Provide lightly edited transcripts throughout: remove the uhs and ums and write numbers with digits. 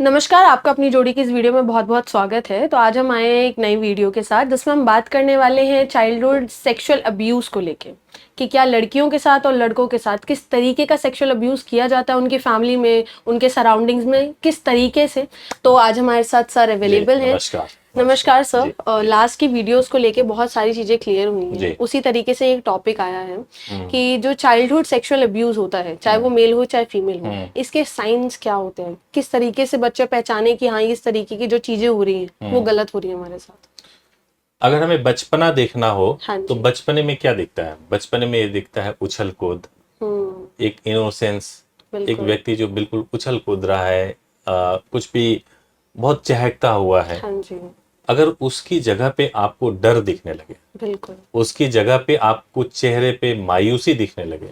नमस्कार, आपका अपनी जोड़ी की इस वीडियो में बहुत बहुत स्वागत है। तो आज हम आए हैं एक नई वीडियो के साथ जिसमें हम बात करने वाले हैं चाइल्डहुड सेक्सुअल अब्यूज़ को लेके कि क्या लड़कियों के साथ और लड़कों के साथ किस तरीके का सेक्सुअल अब्यूज़ किया जाता है उनकी फैमिली में, उनके सराउंडिंग्स में किस तरीके से। तो आज हमारे साथ सर अवेलेबल हैं। नमस्कार। नमस्कार सर। जी, लास्ट की वीडियोस को लेके बहुत सारी चीज़ें क्लियर हुई हैं। जी। उसी तरीके से एक टॉपिक आया है कि जो चाइल्डहुड सेक्सुअल अब्यूज़ होता है, चाहे वो मेल हो चाहे फीमेल हो, इसके साइंस क्या होते हैं, किस तरीके से बच्चे पहचाने कि हाँ इस तरीके की जो चीज़ें हो रही हैं वो गलत हो रही है हमारे साथ। अगर हमें बचपना देखना हो हाँ तो जी। बचपने में क्या दिखता है? बचपने में ये दिखता है उछल कूद, एक इनोसेंस, एक बिल्कुल। व्यक्ति जो बिल्कुल उछल कूद रहा है, कुछ भी बहुत चहकता हुआ है। हाँ जी। अगर उसकी जगह पे आपको डर दिखने लगे, बिल्कुल। उसकी जगह पे आपको चेहरे पे मायूसी दिखने लगे,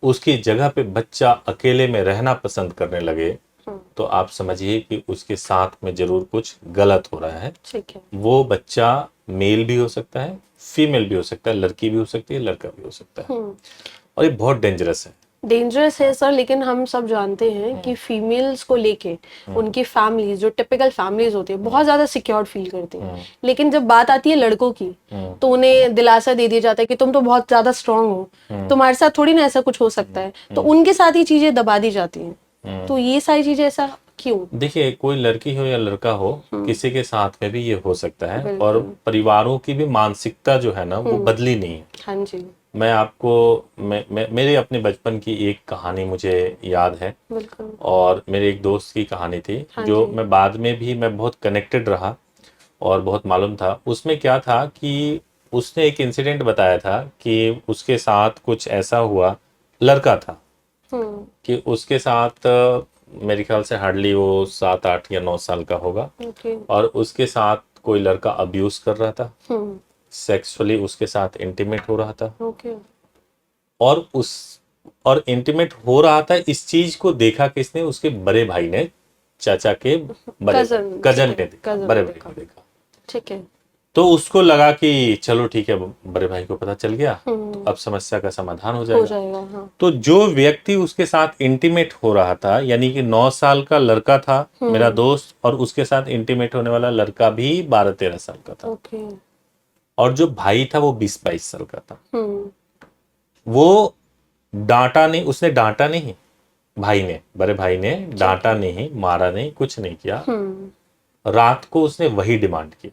उसकी जगह पे बच्चा अकेले में रहना पसंद करने लगे, तो आप समझिए कि उसके साथ में जरूर कुछ गलत हो रहा है। ठीक है। वो बच्चा मेल भी हो सकता है, फीमेल भी हो सकता है, लड़की भी हो सकती है, लड़का भी हो सकता है, और ये बहुत डेंजरस है। डेंजरस है सर, लेकिन हम सब जानते हैं कि फीमेल्स को लेके उनकी फैमिलीज, जो टिपिकल फैमिलीज होती है, बहुत ज्यादा सिक्योर फील करती हैं। लेकिन जब बात आती है लड़कों की तो उन्हें दिलासा दे दिया जाता है कि तुम तो बहुत ज्यादा स्ट्रांग हो, तुम्हारे साथ थोड़ी ना ऐसा कुछ हो सकता है। तो उनके साथ ही चीजें दबा दी जाती हैं। तो ये सारी चीजें ऐसा क्यों? देखिए, कोई लड़की हो या लड़का हो, किसी के साथ में भी ये हो सकता है, और बिल्कुल। परिवारों की भी मानसिकता जो है ना वो बदली नहीं है। हाँ जी। मैं आपको मेरे अपने बचपन की एक कहानी मुझे याद है, बिल्कुल। और मेरे एक दोस्त की कहानी थी हाँ जो जी। मैं बाद में भी मैं बहुत कनेक्टेड रहा और बहुत मालूम था। उसमें क्या था कि उसने एक इंसिडेंट बताया था कि उसके साथ कुछ ऐसा हुआ, लड़का था, कि उसके साथ मेरे ख्याल से हार्डली वो 7, 8 या 9 साल का होगा, ओके। और उसके साथ कोई लड़का अब्यूज कर रहा था, सेक्सुअली उसके साथ इंटीमेट हो रहा था, ओके। और उस और इंटीमेट हो रहा था। इस चीज को देखा किसने? उसके बड़े भाई ने, चाचा के बड़े भाई, कजन। कजन ठीक ने है, देखा, कजन बड़े ने भाई देखा। ने देखा। ठीक है। तो उसको लगा कि चलो ठीक है, बड़े भाई को पता चल गया, तो अब समस्या का समाधान हो हो जाएगा। जाएगा। हाँ। तो जो व्यक्ति उसके साथ इंटीमेट हो रहा था, यानी कि 9 साल का लड़का था मेरा दोस्त, और उसके साथ इंटीमेट होने वाला लड़का भी 12, 13 साल का था, ओके। और जो भाई था वो 20, 22 साल का था। हम्म। वो डांटा नहीं, उसने डांटा नहीं, भाई ने, बड़े भाई ने ठीक डांटा है। नहीं, मारा नहीं, कुछ नहीं किया। रात को उसने वही डिमांड किया,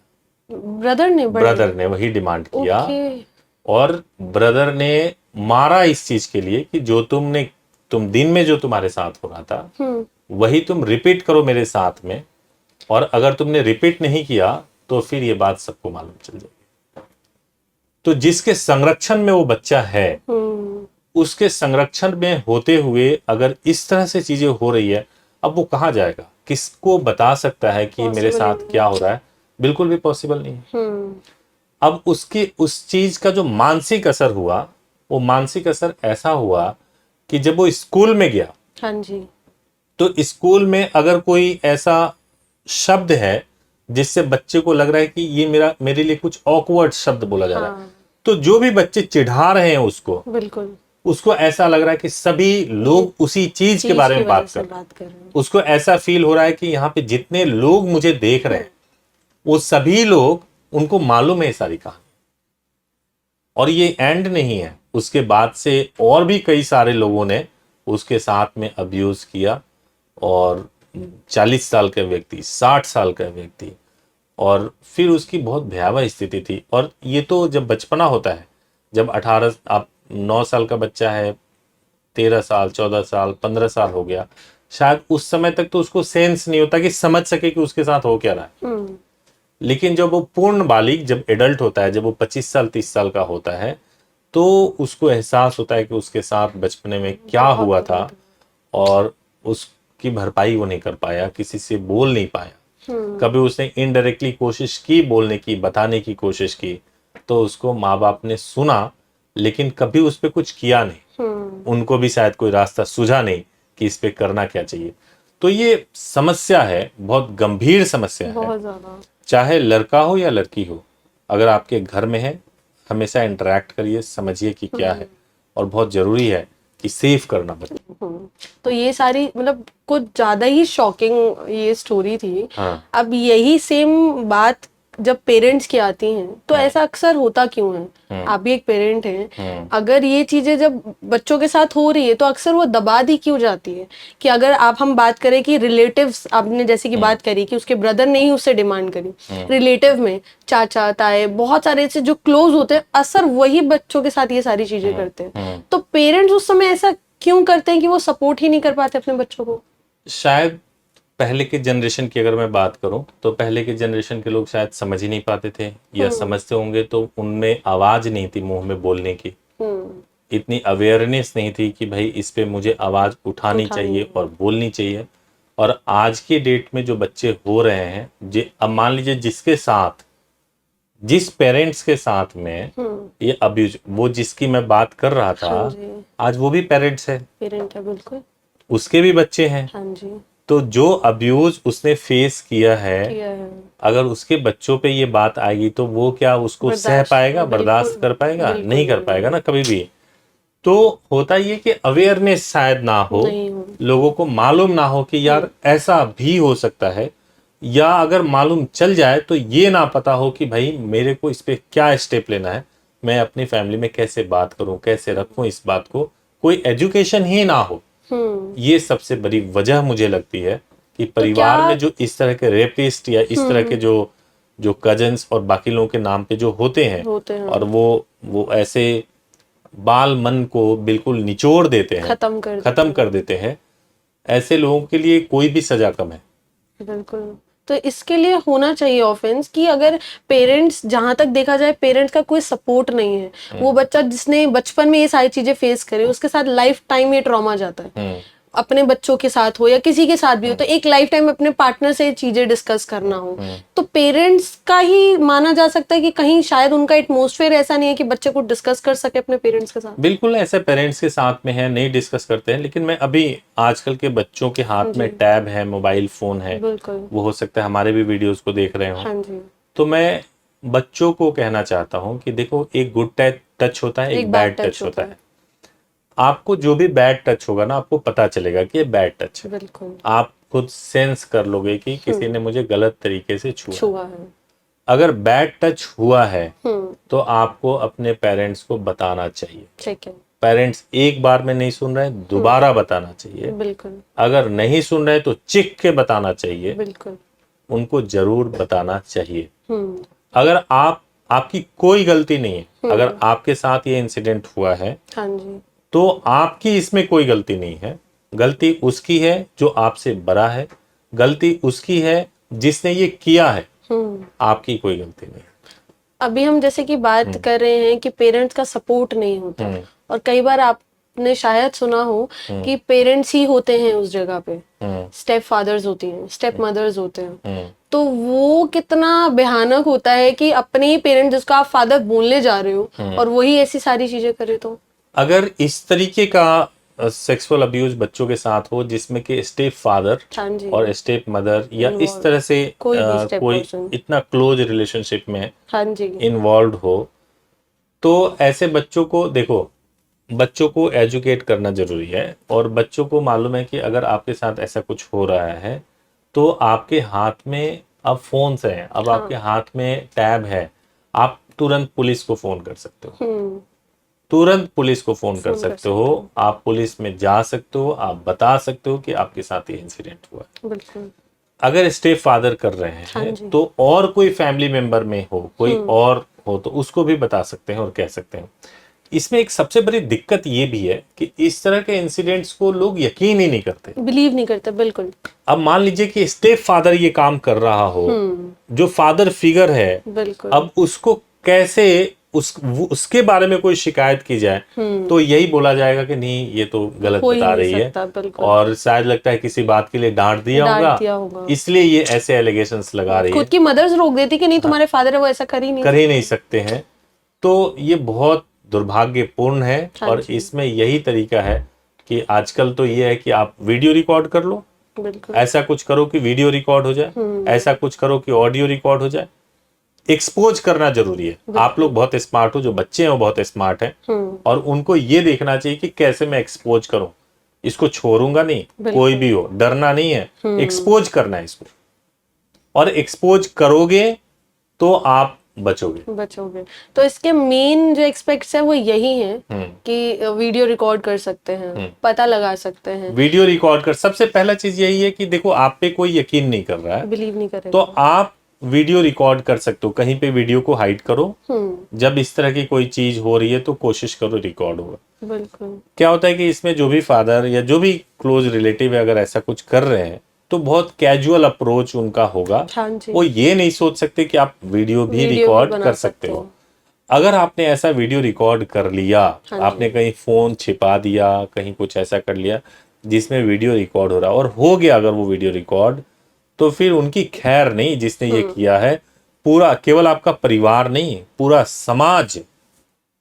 ब्रदर ने, बड़े? ब्रदर ने वही डिमांड किया, ओके। और ब्रदर ने मारा इस चीज के लिए कि जो तुम दिन में जो तुम्हारे साथ हो रहा था वही तुम रिपीट करो मेरे साथ में, और अगर तुमने रिपीट नहीं किया तो फिर ये बात सबको मालूम चल जाएगी। तो जिसके संरक्षण में वो बच्चा है, उसके संरक्षण में होते हुए अगर इस तरह से चीजें हो रही है, अब वो कहाँ जाएगा? किसको बता सकता है कि मेरे पॉसिबल ही साथ नहीं क्या है। हो रहा है? बिल्कुल भी पॉसिबल नहीं है। अब उसकी उस चीज का जो मानसिक असर हुआ, वो मानसिक असर ऐसा हुआ कि जब वो स्कूल में गया, हाँ जी। तो स्कूल में अगर कोई ऐसा शब्द है जिससे बच्चे को लग रहा है कि ये मेरे लिए कुछ ऑकवर्ड शब्द बोला जा रहा है, हाँ। तो जो भी बच्चे चिढ़ा रहे हैं उसको, बिल्कुल। उसको ऐसा लग रहा है कि सभी ये लोग उसी चीज के चीज बारे की में वजह बात कर से रहे हैं। बात कर रहे हैं। उसको ऐसा फील हो रहा है कि यहाँ पे जितने लोग मुझे देख रहे हैं, वो सभी लोग, उनको मालूम है ये सारी कहानी, और ये एंड नहीं है। उसके बाद से और भी कई सारे लोगों ने उसके साथ में अब्यूज किया, और 40 साल का व्यक्ति, 60 साल का व्यक्ति, और फिर उसकी बहुत भयावह स्थिति थी। और ये तो जब बचपना होता है, जब 18, आप 9 साल का बच्चा है, 13 साल, 14 साल, 15 साल हो गया, शायद उस समय तक तो उसको सेंस नहीं होता कि समझ सके कि उसके साथ हो क्या रहा है। लेकिन जब वो पूर्ण बालिग, जब एडल्ट होता है, जब वो 25 साल, 30 साल का होता है, तो उसको एहसास होता है कि उसके साथ बचपने में क्या बहुत हुआ था, गलत। और उसकी भरपाई वो नहीं कर पाया, किसी से बोल नहीं पाया। कभी उसने इनडायरेक्टली कोशिश की बोलने की, बताने की कोशिश की, तो उसको माँ बाप ने सुना, लेकिन कभी उस पर कुछ किया नहीं। उनको भी शायद कोई रास्ता सूझा नहीं कि इस पे करना क्या चाहिए। तो ये समस्या है, बहुत गंभीर समस्या है। बहुत ज्यादा। चाहे लड़का हो या लड़की हो, अगर आपके घर में है, हमेशा इंटरेक्ट करिए, समझिए कि क्या है। और बहुत जरूरी है सेव करना बच्चे। तो ये सारी मतलब कुछ ज्यादा ही शॉकिंग ये स्टोरी थी। हाँ। अब यही सेम बात जब पेरेंट्स की आती हैं तो ऐसा अक्सर होता क्यों है? आप भी एक पेरेंट हैं, अगर ये चीजें जब बच्चों के साथ हो रही है तो अक्सर वो दबा दी क्यों जाती है? कि अगर हम बात करें कि रिलेटिव्स, आपने जैसे कि बात करी कि उसके ब्रदर ने ही उससे डिमांड करी, रिलेटिव में चाचा ताए बहुत सारे ऐसे जो क्लोज होते हैं, असर वही बच्चों के साथ ये सारी चीजें करते हैं। तो पेरेंट्स उस समय ऐसा क्यों करते हैं कि वो सपोर्ट ही नहीं कर पाते अपने बच्चों को? शायद पहले के जनरेशन की अगर मैं बात करूं तो पहले के जनरेशन के लोग शायद समझ ही नहीं पाते थे, या समझते होंगे तो उनमें आवाज नहीं थी मुंह में बोलने की, इतनी अवेयरनेस नहीं थी कि भाई इस पे मुझे आवाज उठानी चाहिए और बोलनी चाहिए। और आज के डेट में जो बच्चे हो रहे हैं, अब मान लीजिए जिसके साथ, जिस पेरेंट्स के साथ में ये अब्यूज, वो जिसकी मैं बात कर रहा था, आज वो भी पेरेंट्स है, पेरेंट है, बिल्कुल, उसके भी बच्चे हैं। हाँ जी। तो जो अब्यूज उसने फेस किया है, अगर उसके बच्चों पे ये बात आएगी तो वो क्या उसको सह पाएगा, बर्दाश्त कर पाएगा? नहीं कर पाएगा ना कभी भी। तो होता ये कि अवेयरनेस शायद ना हो, लोगों को मालूम ना हो कि यार ऐसा भी हो सकता है, या अगर मालूम चल जाए तो ये ना पता हो कि भाई मेरे को इस पे क्या स्टेप लेना है, मैं अपनी फैमिली में कैसे बात करूं, कैसे रखूं इस बात को, कोई एजुकेशन ही ना हो। ये सबसे बड़ी वजह मुझे लगती है कि परिवार में जो इस तरह के रेपिस्ट या इस तरह के जो कजन्स और बाकी लोगों के नाम पे जो होते हैं और वो ऐसे बाल मन को बिल्कुल निचोड़ देते हैं, खत्म कर देते हैं, ऐसे लोगों के लिए कोई भी सजा कम है। बिल्कुल। तो इसके लिए होना चाहिए ऑफेंस कि अगर पेरेंट्स, जहां तक देखा जाए पेरेंट्स का कोई सपोर्ट नहीं है, वो बच्चा जिसने बचपन में ये सारी चीजें फेस करे उसके साथ लाइफ टाइम ये ट्रॉमा जाता है। अपने बच्चों के साथ हो या किसी के साथ भी हो, तो एक लाइफ टाइम अपने पार्टनर से चीजें डिस्कस करना हो, तो पेरेंट्स का ही माना जा सकता है कि कहीं शायद उनका एटमॉस्फेयर ऐसा नहीं है कि बच्चे को डिस्कस कर सके अपने पेरेंट्स के साथ। बिल्कुल ऐसे पेरेंट्स के साथ में है, नहीं डिस्कस करते हैं। लेकिन मैं अभी आजकल के बच्चों के हाथ में टैब है, मोबाइल फोन है, वो हो सकता है हमारे भी वीडियोस को देख रहे हो, तो मैं बच्चों को कहना चाहता हूँ कि देखो, एक गुड टच होता है, एक बैड टच होता है। आपको जो भी बैड टच होगा ना, आपको पता चलेगा कि ये बैड टच है। बिल्कुल। आप खुद सेंस कर लोगे कि किसी ने मुझे गलत तरीके से छुआ है। अगर बैड टच हुआ है तो आपको अपने पेरेंट्स को बताना चाहिए। ठीक है। पेरेंट्स एक बार में नहीं सुन रहे, दोबारा बताना चाहिए। बिल्कुल। अगर नहीं सुन रहे तो चिख के बताना चाहिए। बिल्कुल। उनको जरूर बताना चाहिए। अगर आपकी कोई गलती नहीं है, अगर आपके साथ ये इंसिडेंट हुआ है, हाँ जी, तो आपकी इसमें कोई गलती नहीं है। गलती उसकी है जो आपसे बड़ा है, गलती उसकी है जिसने ये किया है, आपकी कोई गलती नहीं है। अभी हम जैसे कि बात कर रहे हैं कि पेरेंट्स का सपोर्ट नहीं होता, और कई बार आपने शायद सुना हो कि पेरेंट्स ही होते हैं उस जगह पे, स्टेप फादर्स होती हैं, स्टेप मदर्स होते हैं, तो वो कितना भयानक होता है कि अपने ही पेरेंट जिसको आप फादर बोलने जा रहे हो और वही ऐसी सारी चीजें करे। तो अगर इस तरीके का सेक्सुअल अब्यूज बच्चों के साथ हो जिसमें कि स्टेप फादर और स्टेप मदर या इस तरह से कोई इतना क्लोज रिलेशनशिप में इन्वॉल्व हो, तो ऐसे बच्चों को देखो, बच्चों को एजुकेट करना जरूरी है। और बच्चों को मालूम है कि अगर आपके साथ ऐसा कुछ हो रहा है तो आपके हाथ में अब फोन्स हैं, अब आपके हाथ में टैब है, आप तुरंत पुलिस को फोन कर सकते हो, तुरंत पुलिस को फोन कर सकते हो, आप पुलिस में जा सकते हो, आप बता सकते हो कि आपके साथ ये इंसिडेंट हुआ है। बिल्कुल। अगर स्टेप फादर कर रहे हैं, हाँ, तो और कोई फैमिली मेंबर में हो, कोई और हो, तो उसको भी बता सकते हैं और कह सकते हैं। इसमें एक सबसे बड़ी दिक्कत ये भी है कि इस तरह के इंसिडेंट्स को लोग यकीन ही नहीं करते, बिलीव नहीं करते। बिल्कुल। अब मान लीजिए कि स्टेप फादर ये काम कर रहा हो, जो फादर फिगर है, बिल्कुल, अब उसको कैसे उसके बारे में कोई शिकायत की जाए तो यही बोला जाएगा कि नहीं, ये तो गलत बता रही है, और शायद लगता है किसी बात के लिए डांट दिया होगा, इसलिए ये ऐसे एलिगेशंस लगा रही है। खुद की मदर्स रोक देती कि नहीं, तुम्हारे फादर है वो ऐसा कर ही नहीं सकते हैं। तो ये बहुत दुर्भाग्यपूर्ण है। और इसमें यही तरीका है कि आजकल तो ये है कि आप वीडियो रिकॉर्ड कर लो, ऐसा कुछ करो कि वीडियो रिकॉर्ड हो जाए, ऐसा कुछ करो कि ऑडियो रिकॉर्ड हो जाए, एक्सपोज करना जरूरी है। आप लोग बहुत स्मार्ट हो, जो बच्चे हैं वो बहुत स्मार्ट हैं, और उनको ये देखना चाहिए कि कैसे मैं एक्सपोज करूं, इसको छोड़ूंगा नहीं, कोई भी हो, डरना नहीं है, एक्सपोज करना है इसको, और एक्सपोज करोगे तो आप बचोगे। तो इसके मेन जो एक्सपेक्ट्स है वो यही है कि वीडियो रिकॉर्ड कर सकते हैं, पता लगा सकते हैं। वीडियो रिकॉर्ड कर, सबसे पहला चीज यही है कि देखो आप पे कोई यकीन नहीं कर रहा है, बिलीव नहीं करेगा, तो आप वीडियो रिकॉर्ड कर सकते हो, कहीं पे वीडियो को हाइड करो। जब इस तरह की कोई चीज हो रही है तो कोशिश करो रिकॉर्ड होगा। बिल्कुल। क्या होता है कि इसमें जो भी फादर या जो भी क्लोज रिलेटिव है अगर ऐसा कुछ कर रहे हैं तो बहुत कैजुअल अप्रोच उनका होगा। हाँ जी। वो ये नहीं सोच सकते कि आप वीडियो भी रिकॉर्ड कर सकते हो। अगर आपने ऐसा वीडियो रिकॉर्ड कर लिया, आपने कहीं फोन छिपा दिया, कहीं कुछ ऐसा कर लिया जिसमें वीडियो रिकॉर्ड हो रहा, और हो गया अगर वो वीडियो रिकॉर्ड, तो फिर उनकी खैर नहीं जिसने ये किया है। पूरा, केवल आपका परिवार नहीं, पूरा समाज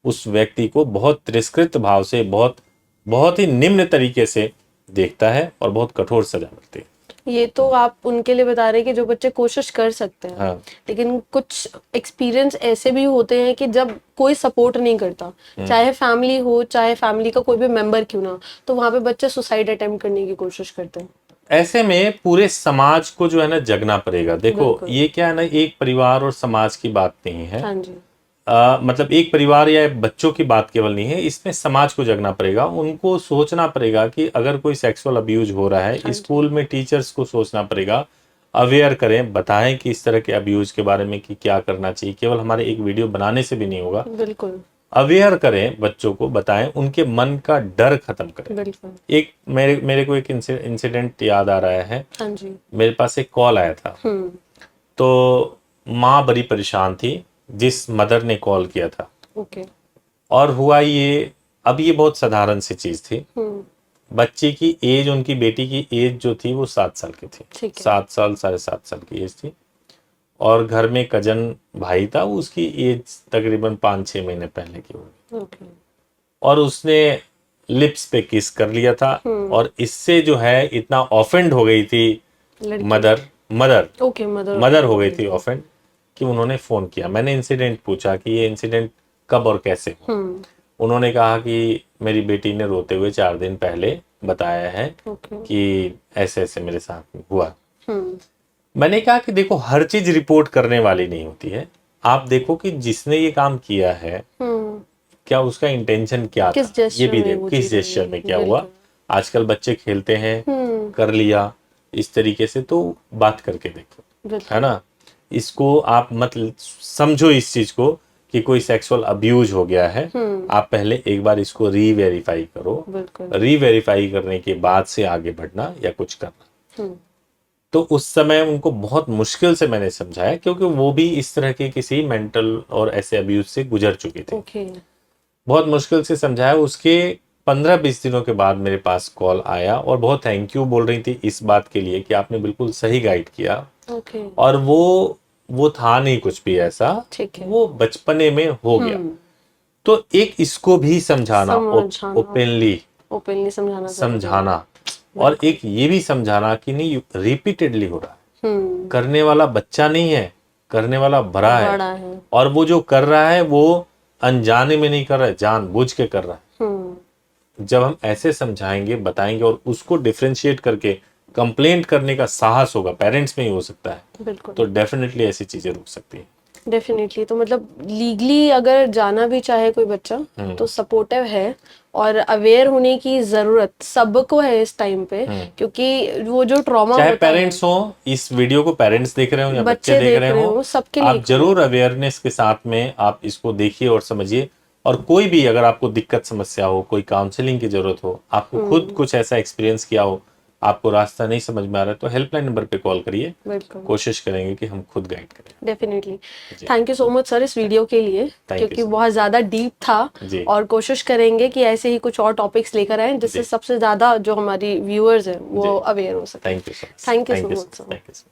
उस व्यक्ति को बहुत तिरस्कृत भाव से, बहुत ही निम्न तरीके से देखता है और बहुत कठोर सजा मिलती है। ये तो आप उनके लिए बता रहे हैं कि जो बच्चे कोशिश कर सकते हैं। हाँ। लेकिन कुछ एक्सपीरियंस ऐसे भी होते हैं कि जब कोई सपोर्ट नहीं करता, चाहे फैमिली हो, चाहे फैमिली का कोई भी मेंबर क्यों ना, तो वहां पे बच्चे सुसाइड अटेम्प्ट करने की कोशिश करते हैं। ऐसे में पूरे समाज को जो है ना जगना पड़ेगा। देखो ये क्या है ना, एक परिवार और समाज की बात नहीं है। हाँ जी। मतलब एक परिवार या बच्चों की बात केवल नहीं है, इसमें समाज को जगना पड़ेगा। उनको सोचना पड़ेगा कि अगर कोई सेक्सुअल अब्यूज हो रहा है, स्कूल में टीचर्स को सोचना पड़ेगा, अवेयर करें, बताएं कि इस तरह के अब्यूज के बारे में कि क्या करना चाहिए। केवल हमारे एक वीडियो बनाने से भी नहीं होगा, बिल्कुल अवेयर करें, बच्चों को बताएं, उनके मन का डर खत्म करें। बिल्कुल। एक मेरे को एक इंसिडेंट याद आ रहा है। हाँ जी। मेरे पास एक कॉल आया था, तो माँ बड़ी परेशान थी जिस मदर ने कॉल किया था। ओके। और हुआ ये, अब ये बहुत साधारण सी चीज थी। बच्चे की एज, उनकी बेटी की एज जो थी वो 7 साल की थी, 7 साल 7.5 साल की एज थी, और घर में कजन भाई था, उसकी एज तकरीबन 5-6 महीने पहले की होगी। और उसने लिप्स पे किस कर लिया था, और इससे जो है इतना ऑफेंड हो गई थी मदर हो गई थी ऑफेंड, कि उन्होंने फोन किया। मैंने इंसिडेंट पूछा कि ये इंसिडेंट कब और कैसे हुआ। उन्होंने कहा कि मेरी बेटी ने रोते हुए 4 दिन पहले बताया है कि ऐसे ऐसे मेरे साथ हुआ। मैंने कहा कि देखो, हर चीज रिपोर्ट करने वाली नहीं होती है। आप देखो कि जिसने ये काम किया है क्या उसका इंटेंशन क्या था, ये भी देखो किस जेस्चर में क्या हुआ। आजकल बच्चे खेलते हैं, कर लिया इस तरीके से, तो बात करके देखो, है ना। इसको आप मत समझो इस चीज को कि कोई सेक्सुअल अब्यूज हो गया है। आप पहले एक बार इसको रीवेरीफाई करो, रीवेरीफाई करने के बाद से आगे बढ़ना या कुछ करना। तो उस समय उनको बहुत मुश्किल से मैंने समझाया, क्योंकि वो भी इस तरह के किसी मेंटल और ऐसे अब्यूज से गुजर चुकी थी। बहुत मुश्किल से समझाया। उसके 15-20 दिनों के बाद मेरे पास कॉल आया और बहुत थैंक यू बोल रही थी इस बात के लिए कि आपने बिल्कुल सही गाइड किया। और वो था नहीं कुछ भी ऐसा, वो बचपने में हो गया। तो एक इसको भी समझाना ओपनली समझाना, और एक ये भी समझाना कि नहीं, रिपीटेडली हो रहा है, करने वाला बच्चा नहीं है, करने वाला बड़ा है। और वो जो कर रहा है वो अनजाने में नहीं कर रहा है, जानबूझ के कर रहा है। जब हम ऐसे समझाएंगे, बताएंगे, और उसको डिफरेंशिएट करके कंप्लेंट करने का साहस होगा, पेरेंट्स में ही हो सकता है, तो डेफिनेटली ऐसी चीजें रुक सकती है। डेफिनेटली। तो मतलब लीगली अगर जाना भी चाहे कोई बच्चा तो सपोर्टिव है, और अवेयर होने की जरूरत सबको है इस टाइम पे, क्योंकि वो जो ट्रॉमा चाहे पेरेंट्स हो, इस वीडियो को पेरेंट्स देख रहे हो या बच्चे देख रहे हो, सबके आप जरूर अवेयरनेस के साथ में आप इसको देखिए और समझिए। और कोई भी अगर आपको दिक्कत समस्या हो, कोई काउंसलिंग की जरूरत हो, आपको खुद कुछ ऐसा एक्सपीरियंस किया हो, आपको रास्ता नहीं समझ में आ रहा है, तो हेल्पलाइन नंबर पे कॉल करिए, कोशिश करेंगे कि हम खुद गाइड करें। Definitely. Thank you so much sir इस वीडियो के लिए, क्योंकि बहुत ज्यादा डीप था, और कोशिश करेंगे कि ऐसे ही कुछ और टॉपिक्स लेकर आए जिससे सबसे ज्यादा जो हमारी व्यूअर्स हैं वो अवेयर हो सके। Thank you so much.